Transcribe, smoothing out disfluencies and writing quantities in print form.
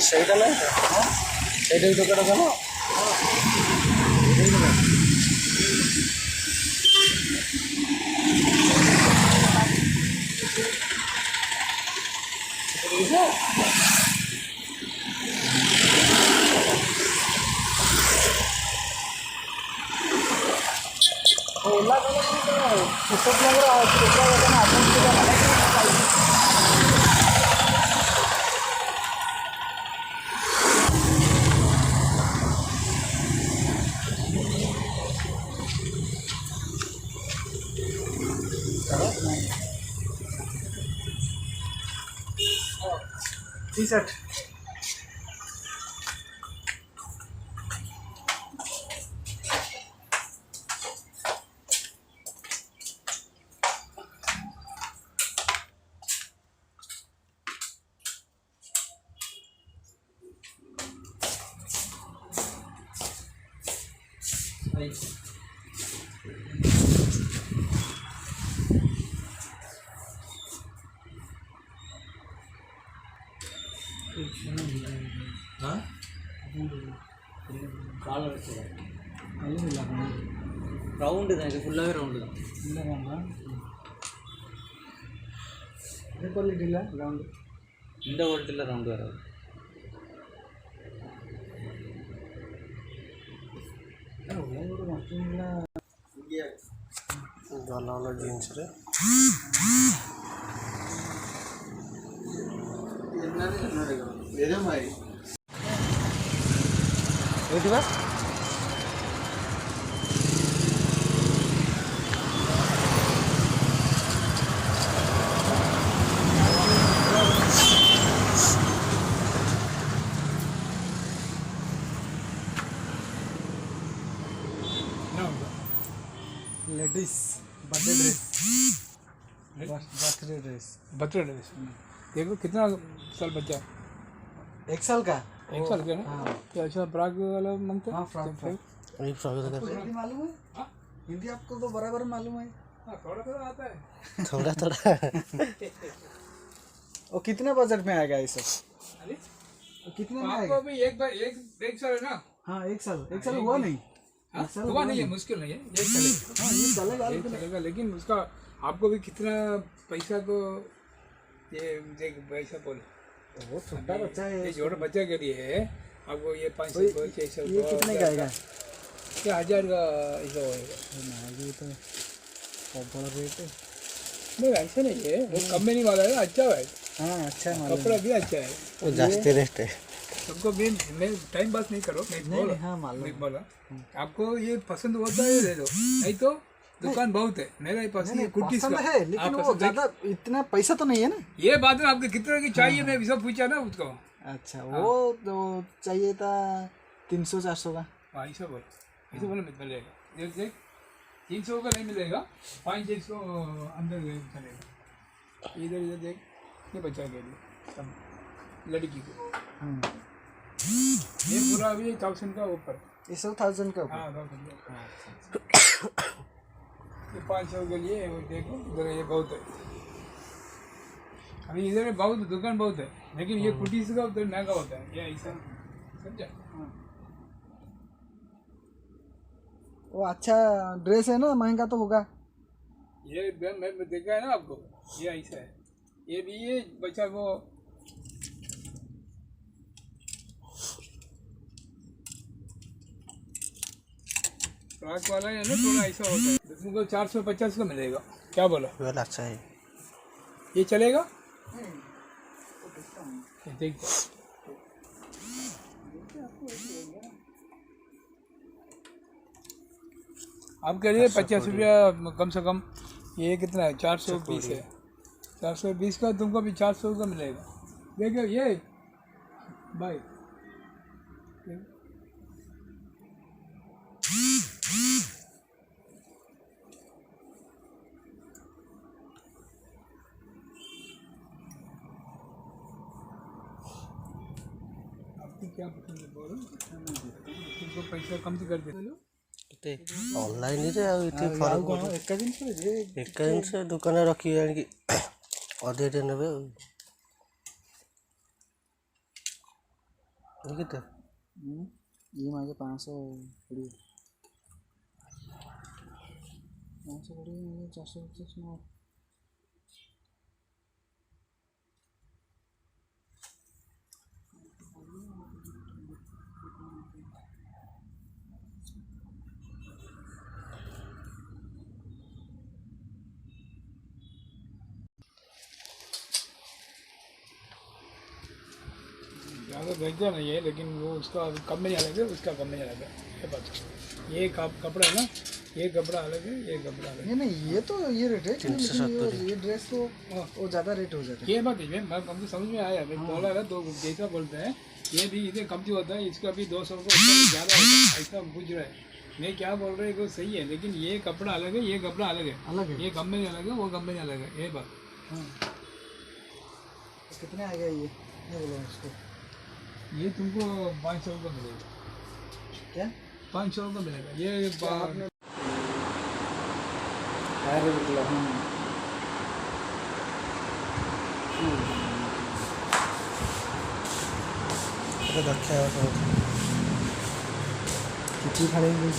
ସେଇଟା ନାହିଁ ସେଇଟା ବି ଦୋକାନ କଣ ଓଲା ଛୋଟ ପିଲାଙ୍କର T-shirt. റൗണ്ട് ഫുള്ളാകെ റൗണ്ട് ക്വാളിറ്റി ഇല്ല റൗണ്ട് ഇതിൻ്റെ ക്വാളിറ്റി ഇല്ല റൗണ്ട് വരാം ଭଲ ଭଲ ଜିନିଷରେ ଏଇଠି ବା लेडीज बर्थडे ड्रेस देखो कितना साल बच्चा 1 साल का 1 साल का ना क्या अच्छा फ्रॉक वाला मांगते हाँ फ्रॉक ये फ्रॉक हिंदी मालूम है हिंदी आपको तो बराबर मालूम है थोड़ा थोड़ा आता है थोड़ा थोड़ा और कितने बजट में आएगा ये सब कितने में आएगा आपको भी एक साल है ना हाँ 1 साल हुआ नहीं हुआ नहीं है मुश्किल नहीं है ये चलेगा हाँ ये चलेगा लेकिन उसका आपको भी कितना पैसा को ये देख पैसा बोले वो छोटा बच्चा है ये छोटा बच्चा के लिए है आपको ये 500 600 ये कितने का आएगा क्या 1000 का ऐसा होएगा ये तो बहुत रेट है नहीं ऐसा नहीं है वो कंपनी वाला है अच्छा है हाँ अच्छा है कपड़ा भी अच्छा है वो जास्ती रेट है सबको भी मैं टाइम पास नहीं करो मैं हाँ मालूम बोला आपको ये पसंद होता है ले लो नहीं तो दुकान बहुत है मेरा ही पास ये कुर्तीस पसंद है लेकिन वो ज्यादा इतना पैसा तो नहीं है ना ये बात है आपके कितने की चाहिए मैं सब पूछा ना उसको अच्छा वो तो चाहिए था 300-400 का ऐसा बोलो मिलेगा देख 300 का नहीं मिलेगा 500 अंदर चलेगा इधर देख ये बच्चा के लिए लड़की को ये पूरा अभी 1000 का ऊपर ये सब 1000 का ऊपर हाँ 1000 का ये 500 के लिए वो देखो इधर ये बहुत है अभी इधर बहुत दुकान बहुत है, लेकिन ये कुटीस का उधर महंगा होता है, ये ऐसा समझा। वो अच्छा ड्रेस है ना, महंगा तो होगा। ये मैं देखा है ना आपको, ये ऐसा है, ये भी ये बच्चा को फ्रॉक वाला है ना, थोड़ा ऐसा होता है, तुमको 450 का मिलेगा। क्या बोला? वेल अच्छा है। ये चलेगा? देख आप कह रहे 50 रुपया कम से कम, ये कितना है? 420 है। 420 का तुमको भी 400 का मिलेगा। देखो ये भाई, आपको क्या पसंद है बोलो, तुमको पैसा कम से कर देते। ऑनलाइन रे आ इथे फरक कोन एक दिन से दुकान रखी जान की अधे दे नेबे किते ये मागे 520 450 नो ज़्यादा बेचता नहीं है, लेकिन वो उसका कम में नहीं अलग है, उसका कम में नहीं अलग है। ये बात, ये कपड़ा है ना, ये कपड़ा अलग है, ये कपड़ा अलग है। नहीं ये तो ये रेट है, लेकिन ये ड्रेस तो वो ज़्यादा रेट हो जाता है। ये बात है, मैं हमको समझ में आया, मैं बोला ना, तो जैसा बोलते हैं ये भी इधर कम होता है, इसका भी 200 को ज़्यादा होता है, ऐसा पूछ रहा है। मैं क्या बोल रहा है कि सही है, लेकिन ये कपड़ा अलग है, ये कपड़ा अलग है, अलग है, ये कंपनी अलग है, वो कंपनी अलग है, ये बात। तो कितने आ गया ये बोलो इसको? ये तुमको 500 का मिलेगा। क्या 500 का मिलेगा ये कितनी खाने में मिल